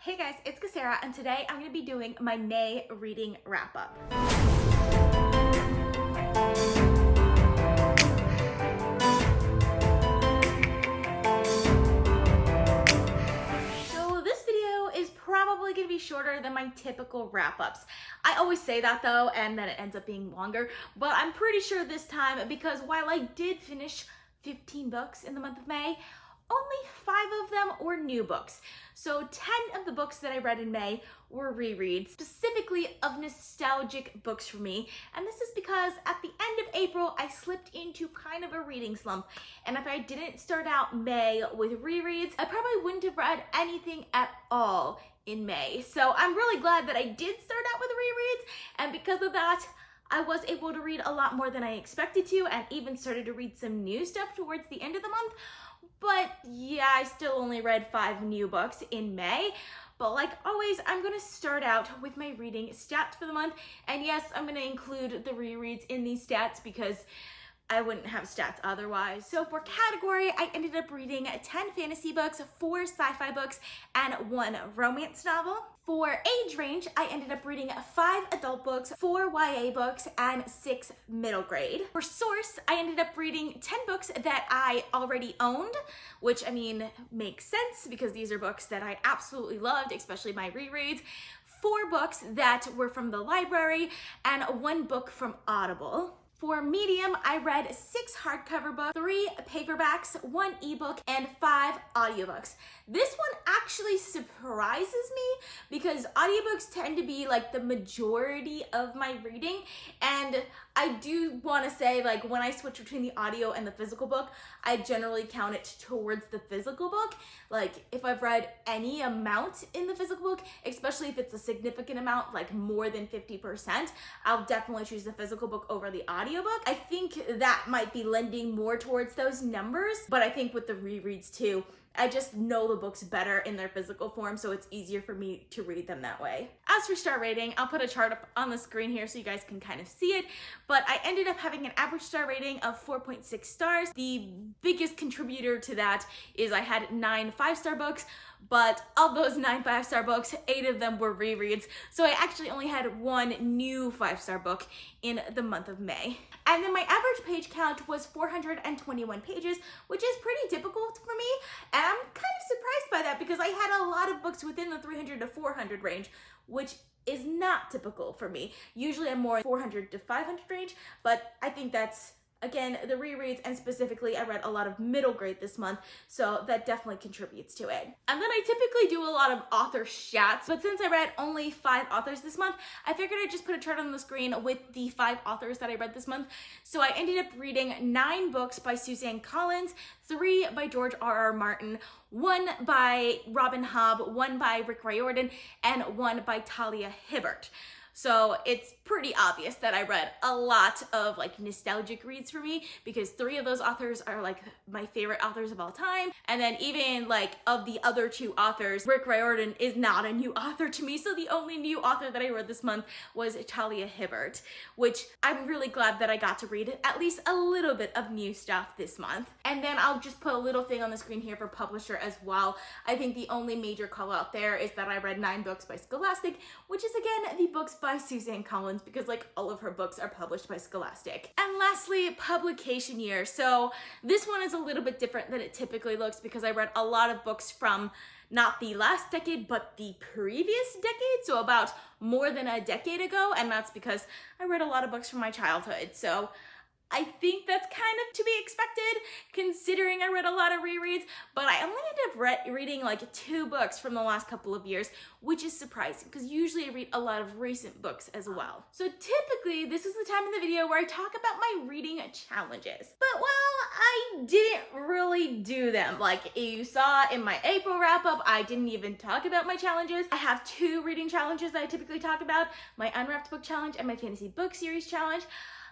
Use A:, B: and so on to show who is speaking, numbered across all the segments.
A: Hey guys, it's Sarah, and today I'm going to be doing my May reading wrap-up. So this video is probably going to be shorter than my typical wrap-ups. I always say that though, and then it ends up being longer, but I'm pretty sure this time, because while I did finish 15 books in the month of May, only 5 of them were new books. So 10 of the books that I read in May were rereads, specifically of nostalgic books for me. And this is because at the end of April, I slipped into kind of a reading slump. And if I didn't start out May with rereads, I probably wouldn't have read anything at all in May. So I'm really glad that I did start out with rereads. And because of that, I was able to read a lot more than I expected to, and even started to read some new stuff towards the end of the month. But yeah, I still only read 5 new books in May. But like always, I'm going to start out with my reading stats for the month. And yes, I'm going to include the rereads in these stats because I wouldn't have stats otherwise. So for category, I ended up reading 10 fantasy books, 4 sci-fi books, and 1 romance novel. For age range, I ended up reading 5 adult books, 4 YA books, and 6 middle grade. For source, I ended up reading 10 books that I already owned, which I mean makes sense because these are books that I absolutely loved, especially my rereads. 4 books that were from the library, and 1 book from Audible. For medium, I read 6 hardcover books, 3 paperbacks, 1 ebook, and 5 audiobooks. This one actually surprises me because audiobooks tend to be like the majority of my reading, and I do want to say, like, when I switch between the audio and the physical book, I generally count it towards the physical book. Like, if I've read any amount in the physical book, especially if it's a significant amount, like more than 50%, I'll definitely choose the physical book over the audiobook. I think that might be lending more towards those numbers, but I think with the rereads too, I just know the books better in their physical form, so it's easier for me to read them that way. As for star rating, I'll put a chart up on the screen here so you guys can kind of see it, but I ended up having an average star rating of 4.6 stars. The biggest contributor to that is I had 9 5-star books, but of those 9 5-star books, 8 of them were rereads, so I actually only had 1 new 5-star book in the month of May. And then my average page count was 421 pages, which is pretty typical for me, and I'm kind of surprised by that because I had a lot of books within the 300 to 400 range, which is not typical for me. Usually I'm more 400 to 500 range, but I think that's, again, the rereads, and specifically I read a lot of middle grade this month, so that definitely contributes to it. And then I typically do a lot of author chats, but since I read only 5 authors this month, I figured I'd just put a chart on the screen with the 5 authors that I read this month. So I ended up reading 9 books by Suzanne Collins, 3 by George R.R. Martin, 1 by Robin Hobb, 1 by Riordan, and 1 by Talia Hibbert. So it's pretty obvious that I read a lot of like nostalgic reads for me because 3 of those authors are like my favorite authors of all time. And then even like of the other 2 authors, Riordan is not a new author to me. So the only new author that I read this month was Talia Hibbert, which I'm really glad that I got to read at least a little bit of new stuff this month. And then I'll just put a little thing on the screen here for publisher as well. I think the only major call out there is that I read 9 books by Scholastic, which is again the books by Suzanne Collins because like all of her books are published by Scholastic. And lastly, publication year. So this one is a little bit different than it typically looks because I read a lot of books from not the last decade, but the previous decade. So about more than a decade ago. And that's because I read a lot of books from my childhood. So I think that's kind of to be expected considering I read a lot of rereads, but I only ended up reading like 2 books from the last couple of years, which is surprising because usually I read a lot of recent books as well. So typically this is the time in the video where I talk about my reading challenges, but well, I didn't really do them. Like you saw in my April wrap up, I didn't even talk about my challenges. I have 2 reading challenges that I typically talk about, my Unwrapped Book Challenge and my Fantasy Book Series Challenge.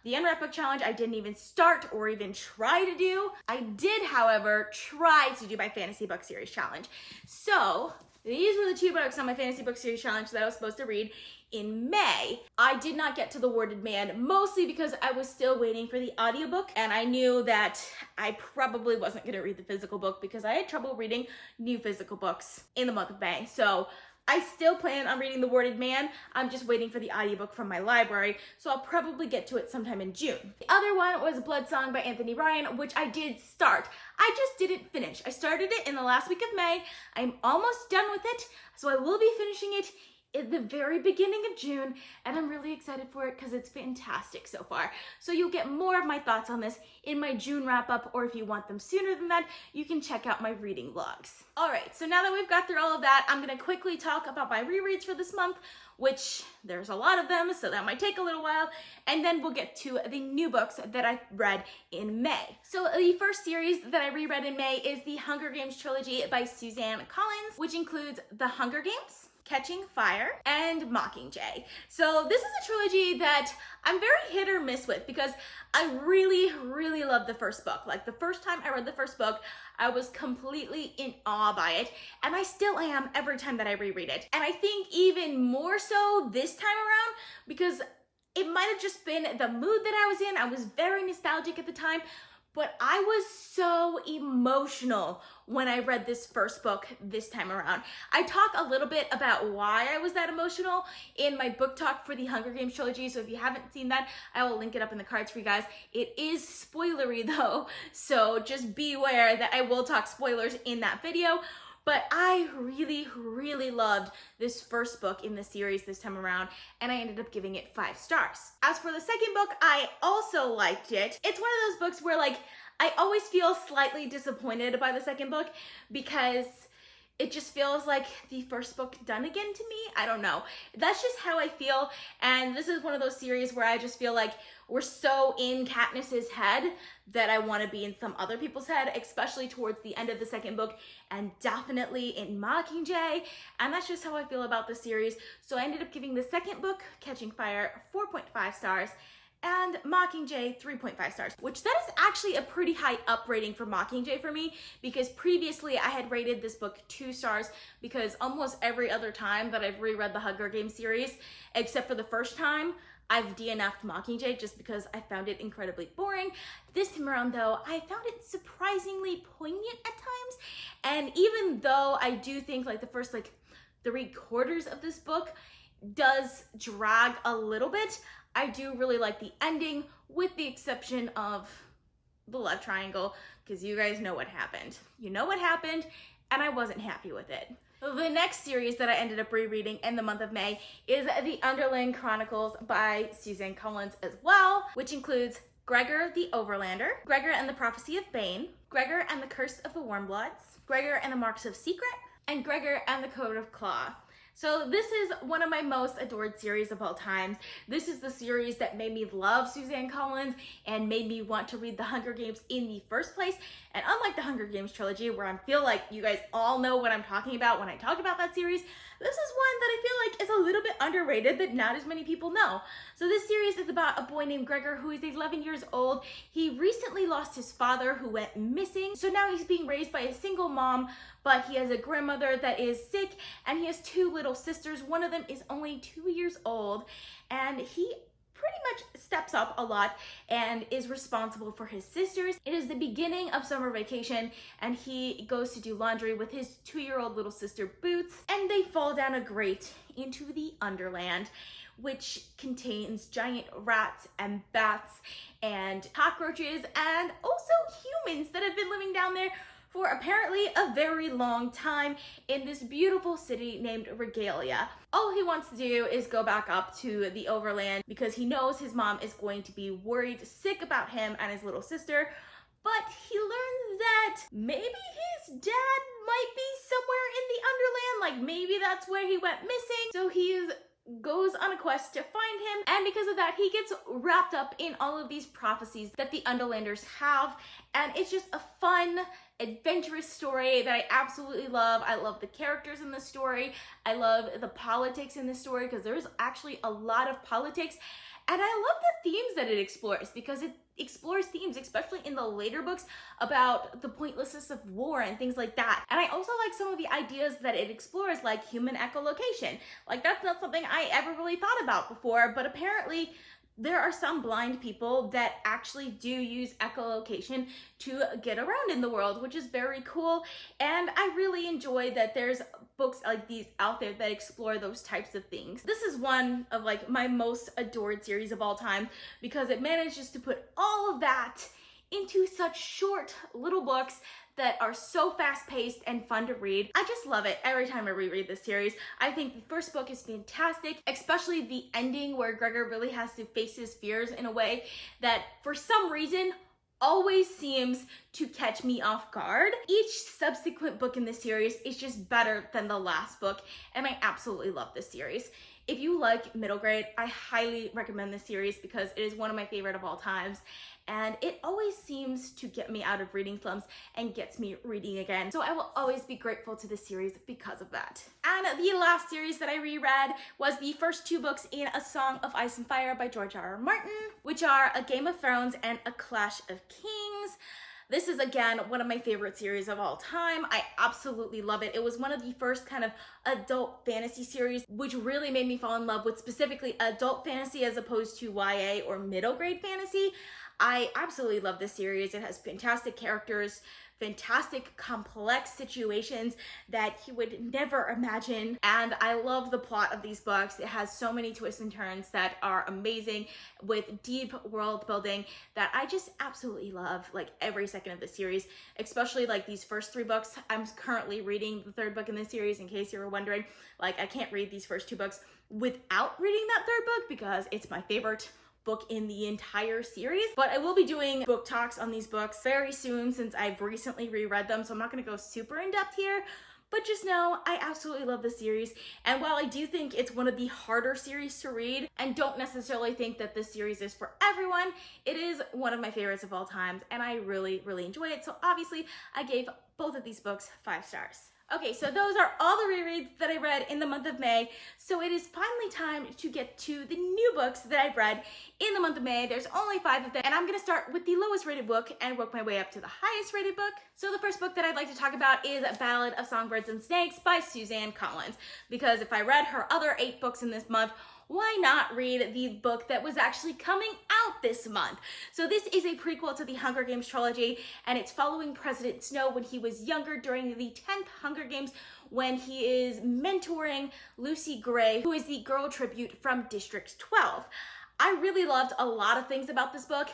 A: The Unwrapped Book Challenge I didn't even start or even try to do. I did, however, try to do my Fantasy Book Series Challenge. So these were the 2 books on my Fantasy Book Series Challenge that I was supposed to read in May. I did not get to The Warded Man, mostly because I was still waiting for the audiobook, and I knew that I probably wasn't going to read the physical book because I had trouble reading new physical books in the month of May. So I still plan on reading The Worded Man. I'm just waiting for the audiobook from my library, so I'll probably get to it sometime in June. The other one was Blood Song by Anthony Ryan, which I did start. I just didn't finish. I started it in the last week of May. I'm almost done with it, so I will be finishing it at the very beginning of June, and I'm really excited for it because it's fantastic so far. So you'll get more of my thoughts on this in my June wrap-up, or if you want them sooner than that, you can check out my reading vlogs. All right, so now that we've got through all of that, I'm gonna quickly talk about my rereads for this month, which there's a lot of them, so that might take a little while, and then we'll get to the new books that I read in May. So the first series that I reread in May is the Hunger Games trilogy by Suzanne Collins, which includes The Hunger Games, Catching Fire, and Mockingjay. So this is a trilogy that I'm very hit or miss with because I really love the first book. Like the first time I read the first book, I was completely in awe by it, and I still am every time that I reread it. And I think even more so this time around because it might have just been the mood that I was in. I was very nostalgic at the time, but I was so emotional when I read this first book this time around. I talk a little bit about why I was that emotional in my book talk for the Hunger Games trilogy, so if you haven't seen that, I will link it up in the cards for you guys. It is spoilery though, so just beware that I will talk spoilers in that video. But I really loved this first book in the series this time around, and I ended up giving it 5 stars. As for the second book, I also liked it. It's one of those books where like, I always feel slightly disappointed by the second book because it just feels like the first book done again to me. I don't know. That's just how I feel. And this is one of those series where I just feel like we're so in Katniss's head that I want to be in some other people's head, especially towards the end of the second book and definitely in Mockingjay. And that's just how I feel about the series. So I ended up giving the second book, Catching Fire, 4.5 stars. And Mockingjay 3.5 stars, which that is actually a pretty high up rating for Mockingjay for me because previously I had rated this book 2 stars because almost every other time that I've reread the Hunger Games series, except for the first time, I've DNF'd Mockingjay just because I found it incredibly boring. This time around though, I found it surprisingly poignant at times. And even though I do think like the first like 3/4 of this book does drag a little bit, I do really like the ending with the exception of the love triangle because you guys know what happened. You know what happened and I wasn't happy with it. The next series that I ended up rereading in the month of May is the Underland Chronicles by Suzanne Collins as well, which includes Gregor the Overlander, Gregor and the Prophecy of Bane, Gregor and the Curse of the Warmbloods, Gregor and the Marks of Secret, and Gregor and the Code of Claw. So this is one of my most adored series of all time. This is the series that made me love Suzanne Collins and made me want to read The Hunger Games in the first place. And unlike the Hunger Games trilogy, where I feel like you guys all know what I'm talking about when I talk about that series, this is one that I feel like is a little bit underrated that not as many people know. So this series is about a boy named Gregor who is 11 years old. He recently lost his father who went missing. So now he's being raised by a single mom, but he has a grandmother that is sick and he has 2 little sisters. One of them is only 2 years old and he pretty much steps up a lot and is responsible for his sisters. It is the beginning of summer vacation and he goes to do laundry with his 2-year-old little sister Boots, and they fall down a grate into the Underland, which contains giant rats and bats and cockroaches and also humans that have been living down there for apparently a very long time in this beautiful city named Regalia. All he wants to do is go back up to the Overland because he knows his mom is going to be worried sick about him and his little sister, but he learns that maybe his dad might be somewhere in the Underland, like maybe that's where he went missing. So he goes on a quest to find him, and because of that he gets wrapped up in all of these prophecies that the Underlanders have, and it's just a fun adventurous story that I absolutely love. I love the characters in the story. I love the politics in the story because there's actually a lot of politics, and I love the themes that it explores because it explores themes, especially in the later books, about the pointlessness of war and things like that. And I also like some of the ideas that it explores, like human echolocation. Like that's not something I ever really thought about before, but apparently there are some blind people that actually do use echolocation to get around in the world, which is very cool. And I really enjoy that there's books like these out there that explore those types of things. This is one of like my most adored series of all time because it manages to put all of that into such short little books that are so fast-paced and fun to read. I just love it every time I reread this series. I think the first book is fantastic, especially the ending where Gregor really has to face his fears in a way that for some reason always seems to catch me off guard. Each subsequent book in this series is just better than the last book, and I absolutely love this series. If you like middle grade, I highly recommend this series because it is one of my favorite of all times, and it always seems to get me out of reading slumps and gets me reading again. So I will always be grateful to this series because of that. And the last series that I reread was the first two books in A Song of Ice and Fire by George R.R. Martin, which are A Game of Thrones and A Clash of Kings. This is, again, one of my favorite series of all time. I absolutely love it. It was one of the first kind of adult fantasy series, which really made me fall in love with specifically adult fantasy as opposed to YA or middle grade fantasy. I absolutely love this series. It has fantastic characters, fantastic complex situations that you would never imagine, and I love the plot of these books. It has so many twists and turns that are amazing with deep world building that I just absolutely love, like every second of the series, especially like these first three books. I'm currently reading the third book in this series, in case you were wondering. Like, I can't read these first two books without reading that third book because it's my favorite book in the entire series. But I will be doing book talks on these books very soon since I've recently reread them, so I'm not going to go super in depth here, but just know I absolutely love this series. And while I do think it's one of the harder series to read and don't necessarily think that this series is for everyone, it is one of my favorites of all time and I really, really enjoy it. So obviously I gave both of these books 5 stars. Okay, so those are all the rereads that I read in the month of May. So it is finally time to get to the new books that I've read in the month of May. There's only 5 of them, and I'm gonna start with the lowest rated book and work my way up to the highest rated book. So the first book that I'd like to talk about is Ballad of Songbirds and Snakes by Suzanne Collins, because if I read her other 8 books in this month, why not read the book that was actually coming out this month? So this is a prequel to the Hunger Games trilogy, and it's following President Snow when he was younger during the 10th Hunger Games, when he is mentoring Lucy Gray, who is the girl tribute from District 12. I really loved a lot of things about this book,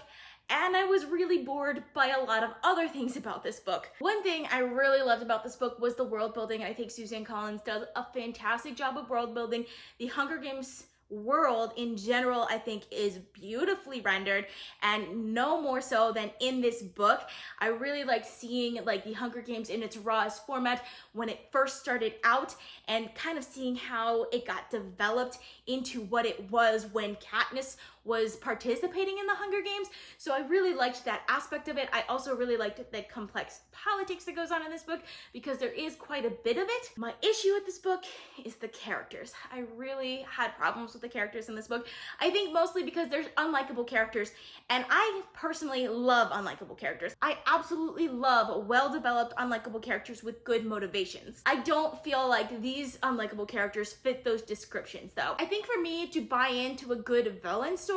A: and I was really bored by a lot of other things about this book. One thing I really loved about this book was the world building, and I think Suzanne Collins does a fantastic job of world building. The Hunger Games world in general, I think, is beautifully rendered, and no more so than in this book. I really liked seeing like the Hunger Games in its rawest format when it first started out, and kind of seeing how it got developed into what it was when Katniss was participating in the Hunger Games. So I really liked that aspect of it. I also really liked the complex politics that goes on in this book, because there is quite a bit of it. My issue with this book is the characters. I really had problems with the characters in this book. I think mostly because there's unlikable characters, and I personally love unlikable characters. I absolutely love well-developed unlikable characters with good motivations. I don't feel like these unlikable characters fit those descriptions though. I think for me to buy into a good villain story,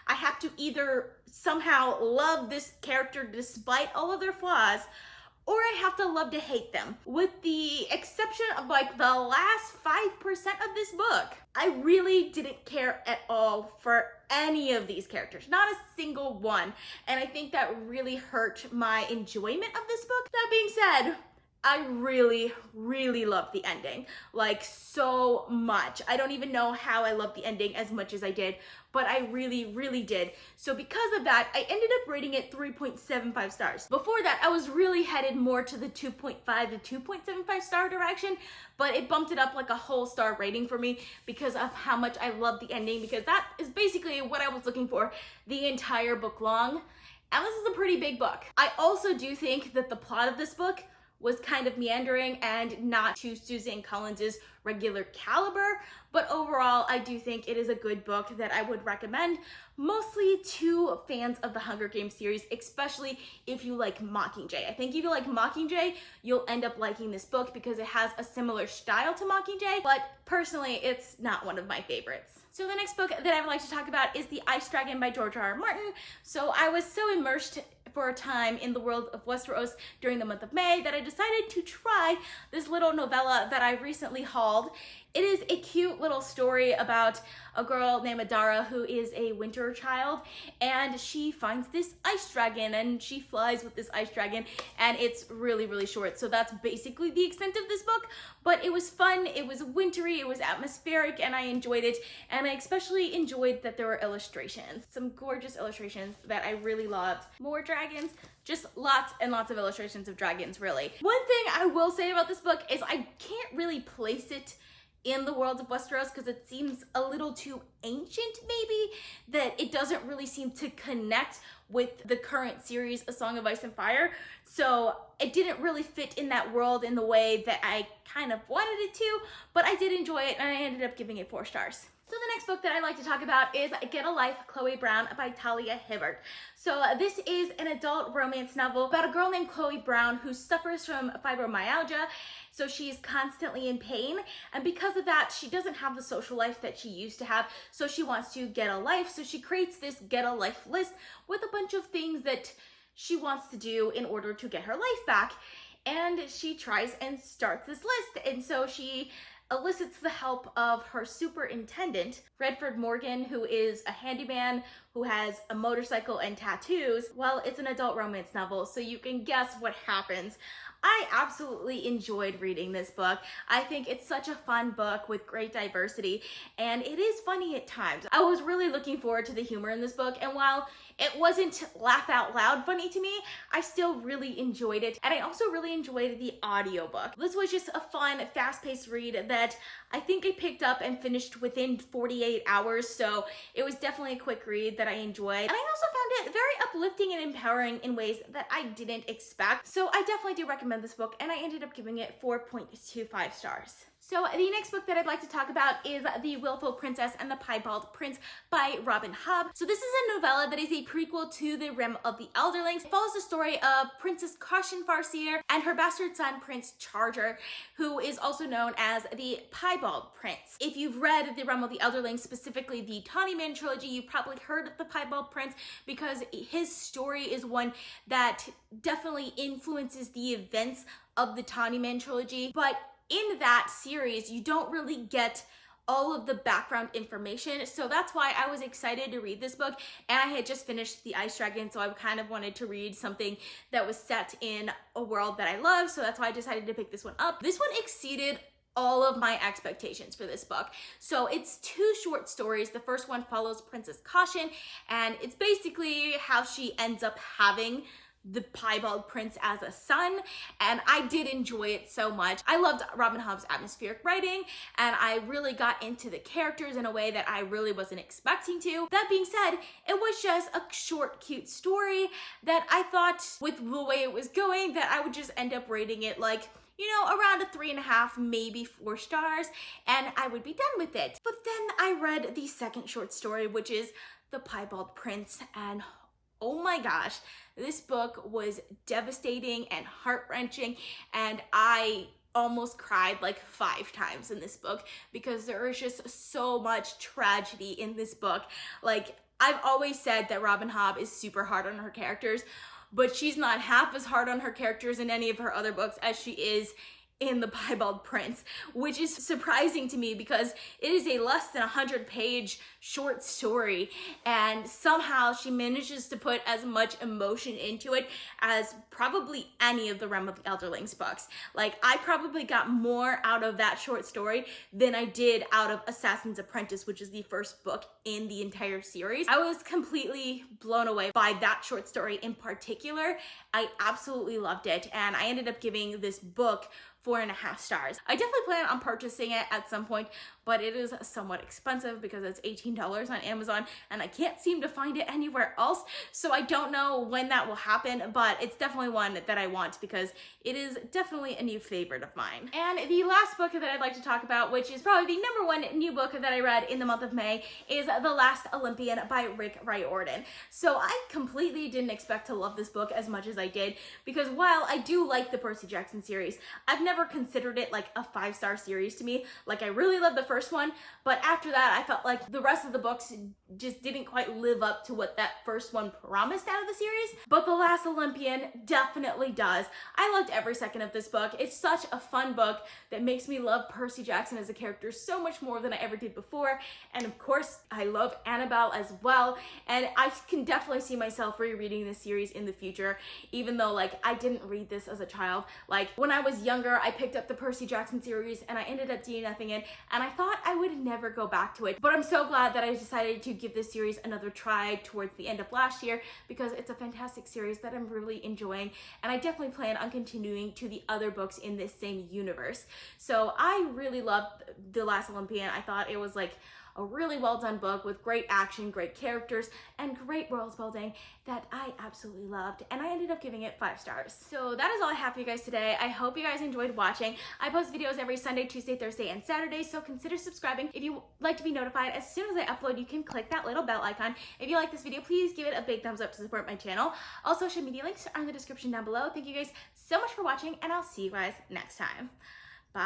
A: I have to either somehow love this character despite all of their flaws, or I have to love to hate them. With the exception of like the last 5% of this book, I really didn't care at all for any of these characters, not a single one. And I think that really hurt my enjoyment of this book. That being said, I really, really loved the ending, like so much. I don't even know how I loved the ending as much as I did, but I really, really did. So because of that, I ended up rating it 3.75 stars. Before that, I was really headed more to the 2.5 to 2.75 star direction, but it bumped it up like a whole star rating for me because of how much I loved the ending, because that is basically what I was looking for the entire book long. And this is a pretty big book. I also do think that the plot of this book was kind of meandering and not to Suzanne Collins's regular caliber, but overall I do think it is a good book that I would recommend, mostly to fans of the Hunger Games series, especially if you like Mockingjay. I think if you like Mockingjay, you'll end up liking this book because it has a similar style to Mockingjay, but personally, it's not one of my favorites. So the next book that I would like to talk about is The Ice Dragon by George R. R. Martin. So I was so immersed for a time in the world of Westeros during the month of May that I decided to try this little novella that I recently hauled. It is a cute little story about a girl named Adara who is a winter child, and she finds this ice dragon and she flies with this ice dragon, and it's really, really short. So that's basically the extent of this book, but it was fun, it was wintry, it was atmospheric, and I enjoyed it. And I especially enjoyed that there were illustrations, some gorgeous illustrations that I really loved. More dragons, just lots and lots of illustrations of dragons, really. One thing I will say about this book is I can't really place it in the world of Westeros because it seems a little too ancient, maybe, that it doesn't really seem to connect with the current series, A Song of Ice and Fire. So it didn't really fit in that world in the way that I kind of wanted it to, but I did enjoy it, and I ended up giving it 4 stars. So the next book that I like to talk about is Get a Life, Chloe Brown by Talia Hibbert. So this is an adult romance novel about a girl named Chloe Brown who suffers from fibromyalgia. So she's constantly in pain, and because of that, she doesn't have the social life that she used to have, so she wants to get a life. So she creates this Get a Life list with a bunch of things that she wants to do in order to get her life back, and she tries and starts this list. And so she elicits the help of her superintendent, Redford Morgan, who is a handyman who has a motorcycle and tattoos. Well, it's an adult romance novel, so you can guess what happens. I absolutely enjoyed reading this book. I think it's such a fun book with great diversity, and it is funny at times. I was really looking forward to the humor in this book, and while it wasn't laugh out loud funny to me, I still really enjoyed it, and I also really enjoyed the audiobook. This was just a fun, fast-paced read that I think I picked up and finished within 48 hours, so it was definitely a quick read that I enjoyed. And I also found it very uplifting and empowering in ways that I didn't expect. So I definitely do recommend this book, and I ended up giving it 4.25 stars. So the next book that I'd like to talk about is The Willful Princess and the Piebald Prince by Robin Hobb. So this is a novella that is a prequel to The Realm of the Elderlings. It follows the story of Princess Caution Farseer and her bastard son, Prince Charger, who is also known as the Piebald Prince. If you've read The Realm of the Elderlings, specifically the Tawnyman trilogy, you've probably heard of the Piebald Prince because his story is one that definitely influences the events of the Tawnyman trilogy. But in that series, you don't really get all of the background information, so that's why I was excited to read this book. And I had just finished The Ice Dragon, so I kind of wanted to read something that was set in a world that I love, so that's why I decided to pick this one up. This one exceeded all of my expectations for this book. So it's 2 short stories. The first one follows Princess Caution, and it's basically how she ends up having the Piebald Prince as a son, and I did enjoy it so much. I loved Robin Hobb's atmospheric writing, and I really got into the characters in a way that I really wasn't expecting to. That being said, it was just a short, cute story that I thought, with the way it was going, that I would just end up rating it like, you know, around a 3.5, maybe 4 stars, and I would be done with it. But then I read the second short story, which is The Piebald Prince, and oh my gosh, this book was devastating and heart-wrenching, and I almost cried like 5 times in this book because there is just so much tragedy in this book. Like, I've always said that Robin Hobb is super hard on her characters, but she's not half as hard on her characters in any of her other books as she is in The Piebald Prince, which is surprising to me because it is a less than 100-page short story, and somehow she manages to put as much emotion into it as probably any of the Realm of the Elderlings books. Like, I probably got more out of that short story than I did out of Assassin's Apprentice, which is the first book in the entire series. I was completely blown away by that short story in particular. I absolutely loved it, and I ended up giving this book 4.5 stars. I definitely plan on purchasing it at some point, but it is somewhat expensive because it's $18 on Amazon, and I can't seem to find it anywhere else, so I don't know when that will happen, but it's definitely one that I want because it is definitely a new favorite of mine. And the last book that I'd like to talk about, which is probably the #1 new book that I read in the month of May, is The Last Olympian by Riordan. So I completely didn't expect to love this book as much as I did because while I do like the Percy Jackson series, I've never never considered it like a 5-star series to me. Like, I really loved the first one, but after that, I felt like the rest of the books just didn't quite live up to what that first one promised out of the series. But The Last Olympian definitely does. I loved every second of this book. It's such a fun book that makes me love Percy Jackson as a character so much more than I ever did before. And of course, I love Annabelle as well. And I can definitely see myself rereading this series in the future, even though like I didn't read this as a child. Like when I was younger, I picked up the Percy Jackson series and I ended up DNFing it, and I thought I would never go back to it. But I'm so glad that I decided to give this series another try towards the end of last year, because it's a fantastic series that I'm really enjoying, and I definitely plan on continuing to the other books in this same universe. So I really loved The Last Olympian. I thought it was like a really well done book with great action, great characters, and great world building that I absolutely loved, and I ended up giving it 5 stars. So that is all I have for you guys today. I hope you guys enjoyed watching. I post videos every Sunday, Tuesday, Thursday, and Saturday, so consider subscribing. If you like to be notified as soon as I upload, you can click that little bell icon. If you like this video, please give it a big thumbs up to support my channel. All social media links are in the description down below. Thank you guys so much for watching, and I'll see you guys next time. Bye.